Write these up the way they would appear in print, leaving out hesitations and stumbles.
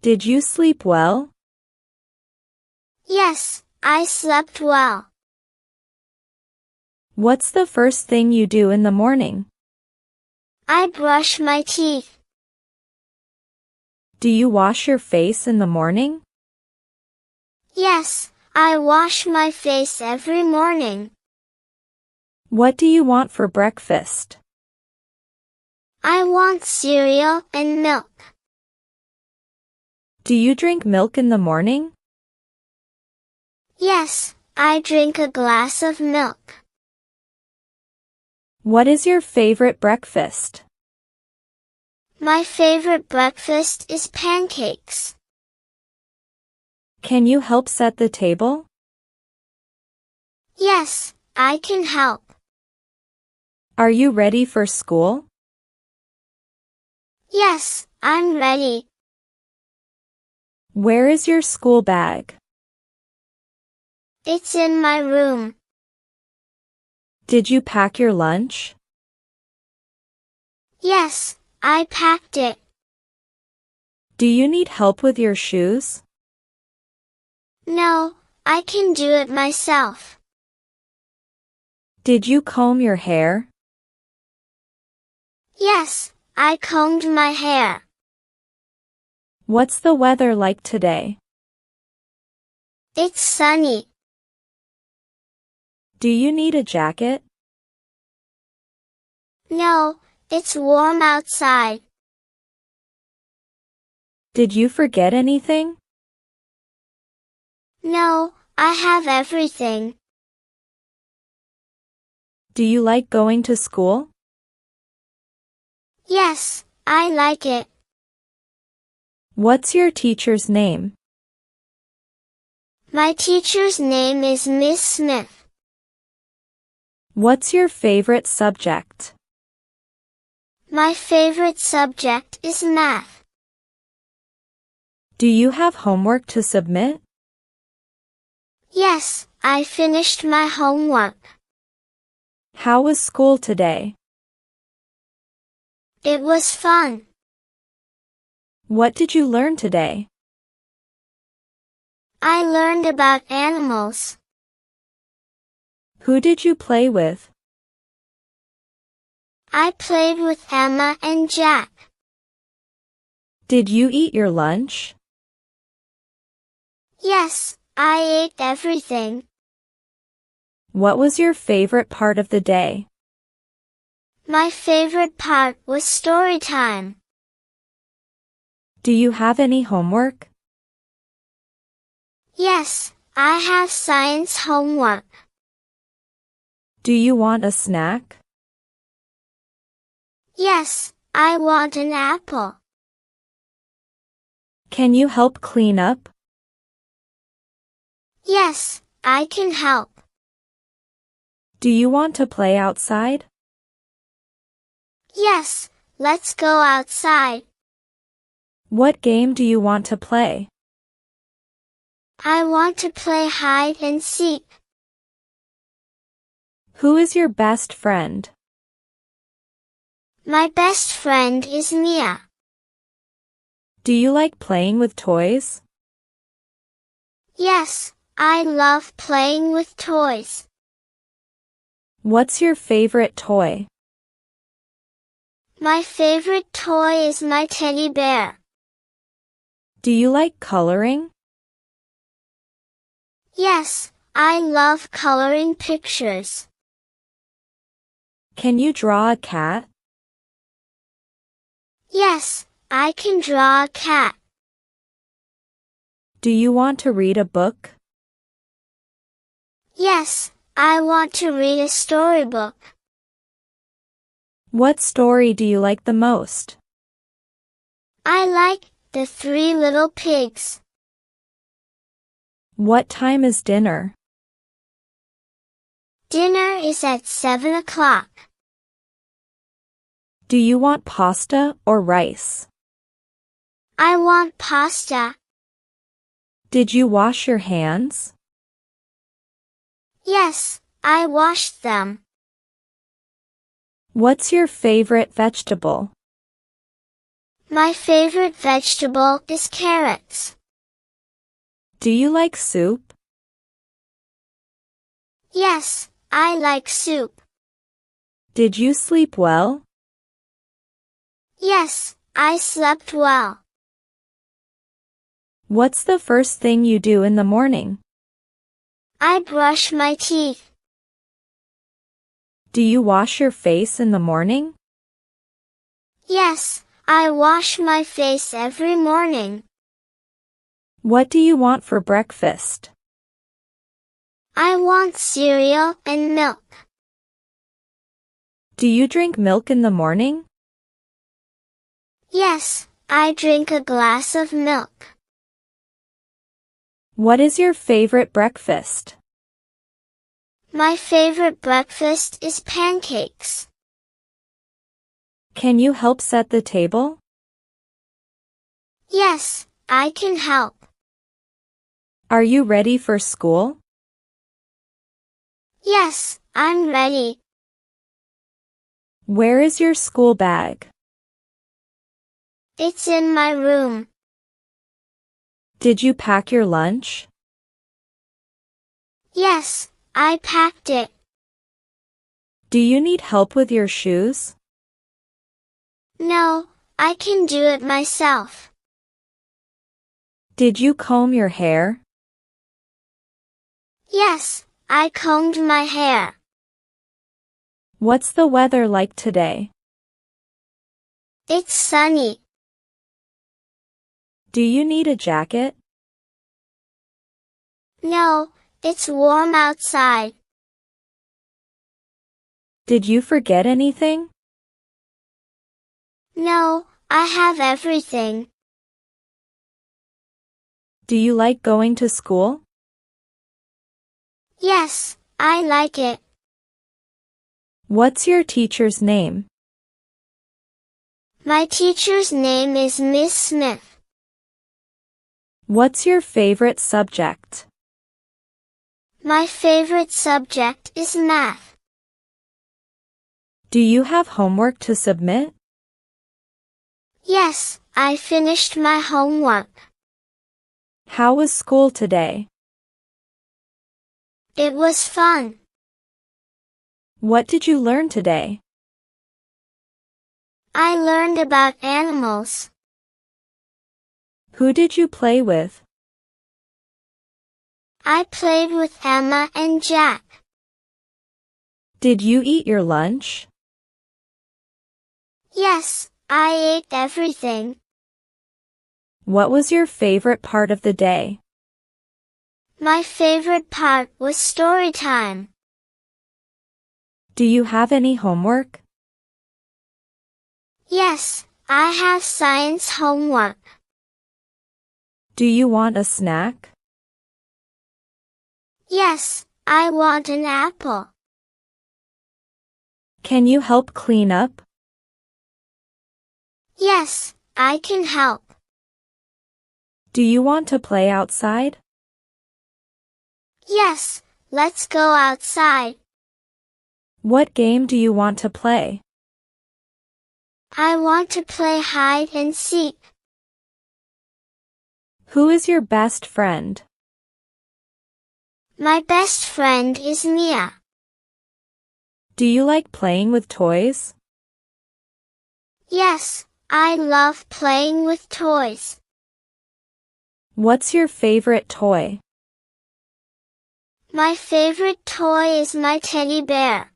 Did you sleep well? Yes, I slept well. What's the first thing you do in the morning? I brush my teeth. Do you wash your face in the morning? Yes, I wash my face every morning. What do you want for breakfast? I want cereal and milk. Do you drink milk in the morning? Yes, I drink a glass of milk. What is your favorite breakfast? My favorite breakfast is pancakes. Can you help set the table? Yes, I can help. Are you ready for school? Yes, I'm ready. Where is your school bag? It's in my room. Did you pack your lunch? Yes, I packed it. Do you need help with your shoes? No, I can do it myself. Did you comb your hair? Yes, I combed my hair. What's the weather like today? It's sunny. Do you need a jacket? No, it's warm outside. Did you forget anything? No, I have everything. Do you like going to school? Yes, I like it. What's your teacher's name? My teacher's name is Miss Smith. What's your favorite subject? My favorite subject is math. Do you have homework to submit? Yes, I finished my homework. How was school today? It was fun. What did you learn today? I learned about animals. Who did you play with? I played with Emma and Jack. Did you eat your lunch? Yes, I ate everything. What was your favorite part of the day? My favorite part was story time. Do you have any homework? Yes, I have science homework. Do you want a snack? Yes, I want an apple. Can you help clean up? Yes, I can help. Do you want to play outside? Yes, let's go outside. What game do you want to play? I want to play hide and seek. Who is your best friend? My best friend is Mia. Do you like playing with toys? Yes, I love playing with toys. What's your favorite toy? My favorite toy is my teddy bear. Do you like coloring? Yes, I love coloring pictures. Can you draw a cat? Yes, I can draw a cat. Do you want to read a book? Yes, I want to read a storybook. What story do you like the most? I like The Three Little Pigs. What time is dinner? Dinner is at 7 o'clock. Do you want pasta or rice? I want pasta. Did you wash your hands? Yes, I washed them. What's your favorite vegetable? My favorite vegetable is carrots. Do you like soup? Yes, I like soup. Did you sleep well? Yes, I slept well. What's the first thing you do in the morning? I brush my teeth. Do you wash your face in the morning? Yes, I wash my face every morning. What do you want for breakfast? I want cereal and milk. Do you drink milk in the morning? Yes, I drink a glass of milk. What is your favorite breakfast? My favorite breakfast is pancakes. Can you help set the table? Yes, I can help. Are you ready for school? Yes, I'm ready. Where is your school bag? It's in my room. Did you pack your lunch? Yes, I packed it. Do you need help with your shoes? No, I can do it myself. Did you comb your hair? Yes, I combed my hair. What's the weather like today? It's sunny. Do you need a jacket? No, it's warm outside. Did you forget anything? No, I have everything. Do you like going to school? Yes, I like it. What's your teacher's name? My teacher's name is Miss Smith. What's your favorite subject? My favorite subject is math. Do you have homework to submit? Yes, I finished my homework. How was school today? It was fun. What did you learn today? I learned about animals. Who did you play with? I played with Emma and Jack. Did you eat your lunch? Yes, I ate everything. What was your favorite part of the day? My favorite part was story time. Do you have any homework? Yes, I have science homework. Do you want a snack? Yes, I want an apple. Can you help clean up? Yes, I can help. Do you want to play outside? Yes, let's go outside. What game do you want to play? I want to play hide and seek. Who is your best friend? My best friend is Mia. Do you like playing with toys? Yes, I love playing with toys. What's your favorite toy? My favorite toy is my teddy bear.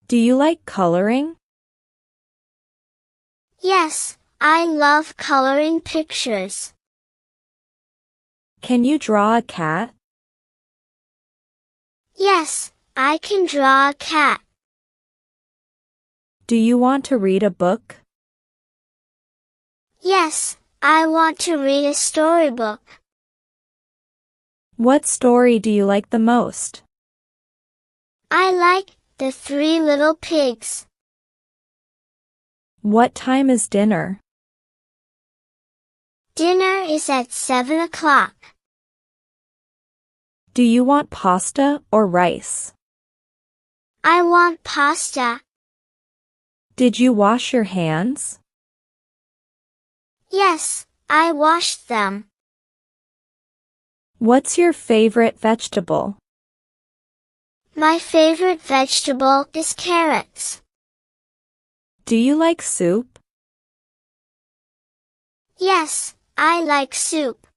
Do you like coloring? Yes, I love coloring pictures. Can you draw a cat? Yes, I can draw a cat. Do you want to read a book? Yes, I want to read a storybook. What story do you like the most? I like The Three Little Pigs. What time is dinner? Dinner is at 7 o'clock. Do you want pasta or rice? I want pasta. Did you wash your hands? Yes, I washed them. What's your favorite vegetable? My favorite vegetable is carrots. Do you like soup? Yes, I like soup.